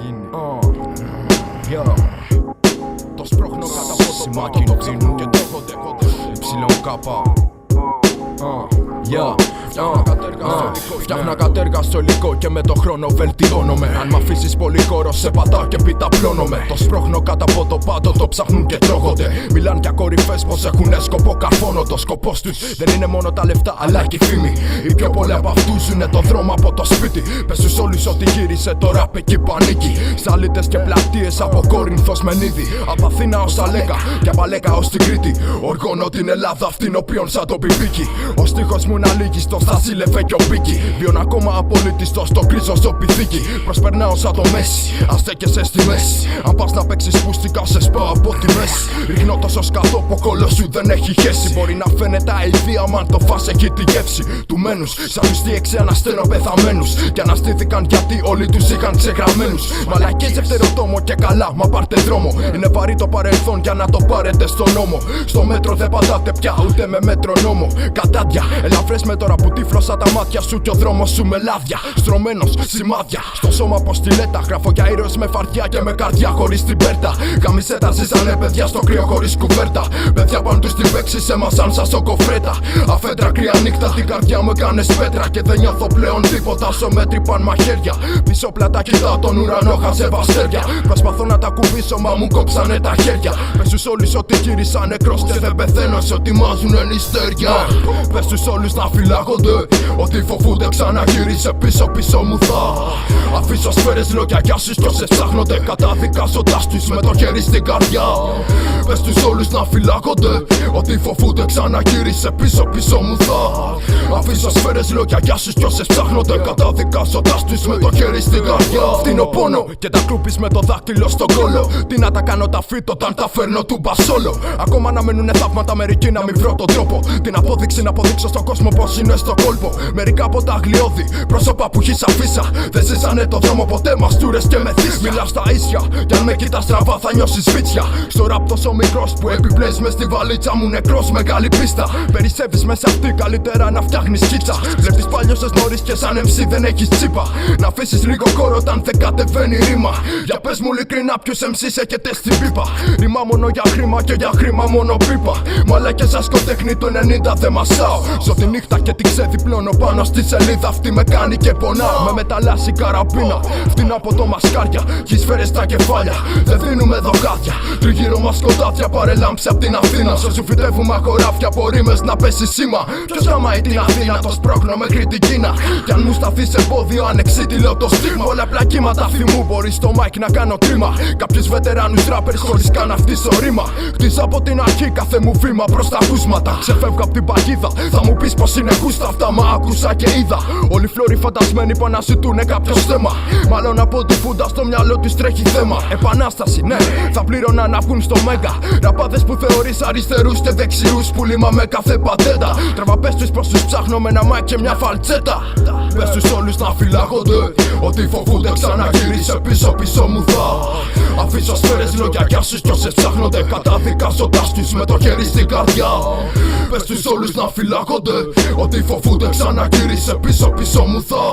γίνει. Το σπρώχνω κατά από το σημάκι το ψήνω και το έχω υψηλόν κάπα. Φτιάχνα κατέργαστο υλικό και με το χρόνο βελτιώνομαι. Αν μ' αφήσεις πολύ χώρο σε πατάω και πιταπλώνομαι. Το σπρώχνω κάτω από το πάντο, το ψάχνουν και τρώγονται. Μιλάν για κορυφές πως έχουνε σκοπό καρφώνω. Το σκοπός τους δεν είναι μόνο τα λεφτά αλλά και η φήμη. Οι πιο πολλοί από αυτούς ζουνε το δρόμο από το σπίτι. Πες στους όλους ότι γύρισε το ραπ εκεί που ανήκει. Σαλίτες και πλατείες από Κόρινθο Μενίδη. Από Αθήνα ως Αλέκα και από Αλέκα ως την Κρήτη. Οργώνω την Ελλάδα αυτήν οποίον σαν το πιπίκι. Ο στίχος μου να λύγει στο Στασίλευε και ο Μπίκι. Βιώνω ακόμα απολύτιστο στο κρίζο στο πυθίκι. Προσπερνάω σαν το Μέση, αν στέκεσαι στη μέση. Αν πας να παίξεις πουστικά σε σπάω από τη μέση. Ρίχνω τόσο σκατό που κόλλο σου δεν έχει χέσει. Μπορεί να φαίνεται αηδία μα αν το φας έχει τη γεύση του μένους. Σαν μισθή εξή ανασταίνω πεθαμένους. Και αναστήθηκαν γιατί όλοι τους είχαν ξεγραμμένους. Μαλακές δευτεροτόμο και καλά, μα πάρτε δρόμο. Είναι βαρύ το παρελθόν για να το πάρετε στον νόμο. Στο μέτρο δεν πατάτε πια ούτε με μετρονόμο. Κατάντια, ελαφρές με τώρα που τύφλωσα τα μάτια σου και ο δρόμος σου με λάδια. Στρωμένος σημάδια στο σώμα πως στιλέτα. Γράφω για ήρωες με φαρδιά και με καρδιά χωρίς την πέρτα. Γαμισέτα ζήσανε παιδιά στο κρύο χωρίς κουβέρτα. Παιδιά πάνε τους την παίξεις σε μας σαν σοκοφρέτα. Αφέντρα κρύα νύχτα την καρδιά μου έκανες πέτρα. Και δεν νιώθω πλέον τίποτα όσο με τρυπάν μαχαίρια. Πίσω πλάτα κοιτάω τον ουρανό χαζεύω αστέρια. Προσπαθώ να τα κουμπίσω μα μου κόψανε τα χέρια. Πες στους όλους ότι γύρισα νεκρός και δεν πεθαίνω σε ότι μάζουνε νηστέρια. Πες στους όλους να φυλάγονται ότι φοβούνται ξαναγύρισε πίσω μου θα αφήσω σφαίρες λόγια για όσους κι όσες ψάχνονται καταδικάζοντας τους με το χέρι στην καρδιά. Πες στους όλους να φυλάγονται ότι φοβούνται ξαναγύρισε πίσω μου θα αφήσω σφαίρες λόγια για όσους κι όσες ψάχνονται καταδικάζοντας τους με το χέρι στην καρδιά. Φτύνω πόνο και τα κρούπεις με το δάκτυλο στον κόλο. Τι να τα κάνω τα φύτω όταν τα φέρνω του μπασόλο. Ακόμα να μενουνε θαύματα μερικοί να μην βρω τον τρόπο. Την απόδειξη να αποδείξω στον κόσμο πως είναι στο κόλπο. Μερικά από τα αγλιώδη πρόσωπα που έχεις αφήσα δεν ζήσανε το δρόμο ποτέ μαστούρες και μεθύσια. Μιλάς στα ίσια κι αν με κοιτάς στραβά θα νιώσεις βίτσια. Στο ραπ τόσο μικρός που επιπλέεις μες στη βαλίτσα μου νεκρός μεγάλη πίστα. Περισσεύεις μέσα αυτή καλύτερα να φτιάχνεις κίτσα. Βλέπεις παλιώσες νωρίς και σαν MC δεν έχεις τσίπα. Να αφήσεις λίγο χώρο όταν δεν κατεβαίνει ρήμα. Για πες μου ειλικρινά ποιους MCs έχετε στην πίπα. Ρήμα μόνο για χρήμα και για χρήμα μόνο πίπα. Μαλάκες σαν σκοτέχνη το 90 δεν μασάω. Ζω τη νύχτα και την ξεδιπλώνω πάνω στη σελίδα. Αυτή με κάνει και πονάω. Με μεταλλάσσει καραμπίνα. Φτύνω από το μασκάρια. Κι σφαίρες στα κεφάλια. Δεν δίνουμε δοκάδια. Τριγύρω μας σκοτάδια παρελάμψε απ' την Αθήνα. Σε σου φυτεύουμε χωράφια από ρήμες να πέσει σήμα. Ποιος γαμάει την Αθήνα, το σπρώχνω μέχρι την Κίνα. Κι αν μου σταθείς εμπόδιο, ανεξίτηλο το στίγμα. Όλα πλακίματα θυμού μπορεί στο mic να κάνω κρίμα. Κάποιους βετεράνους ράπερς χωρίς καν αυτήσω ρήμα. Χτίζω από την αρχή κάθε μου βήμα προς τα ακούσματα. Ξεφεύγω απ' την παγίδα. Θα μου πεις πως είναι γούστα αυτά, μα άκουσα και είδα. Όλοι οι φλόροι φαντασμένοι που αναζητούνε κάποιο θέμα. Μάλλον από τη φούντα στο μυαλό τους τρέχει θέμα. Επανάσταση, ναι, θα πλήρωνα να βγουν στο Μέγκα. Ραπάδες που θεωρείς αριστερούς και δεξιούς που λύμα με κάθε πατέντα. Τραβαπες τους πως τους ψάχνω με ένα μάικ και μια φαλτσέτα. Πες τους όλους να φυλάγονται ότι φοβούνται ξαναγύρισε πίσω μου θα αφήσω σφαίρες λόγια κι όσους κι όσες ψάχνονται καταδικάζοντας τους με το χέρι στην καρδιά. Πες τους όλους να φυλάγονται ότι φοβούνται ξαναγύρισε πίσω μου θα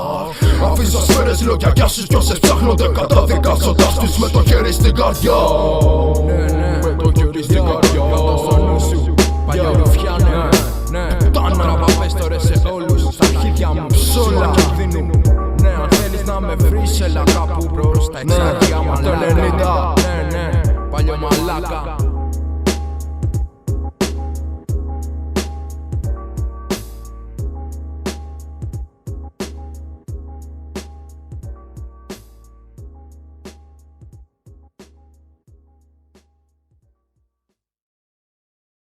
αφήσω σφαίρες λόγια κι όσους κι όσες ψάχνονται καταδικάζοντας τους με το χέρι στην καρδιά. Με το χέρι στην καρδιά. Παλιά ρουφιάνε. Τα τραβαπές τώρα σε όλους. Στα αρχίδια μου ψόλα κινδύνου. Ναι, αν θέλεις να με βρεις έλα κάπου μπρος. Τα εξάρτια μου το 90. Ναι, παλιό μαλάκα.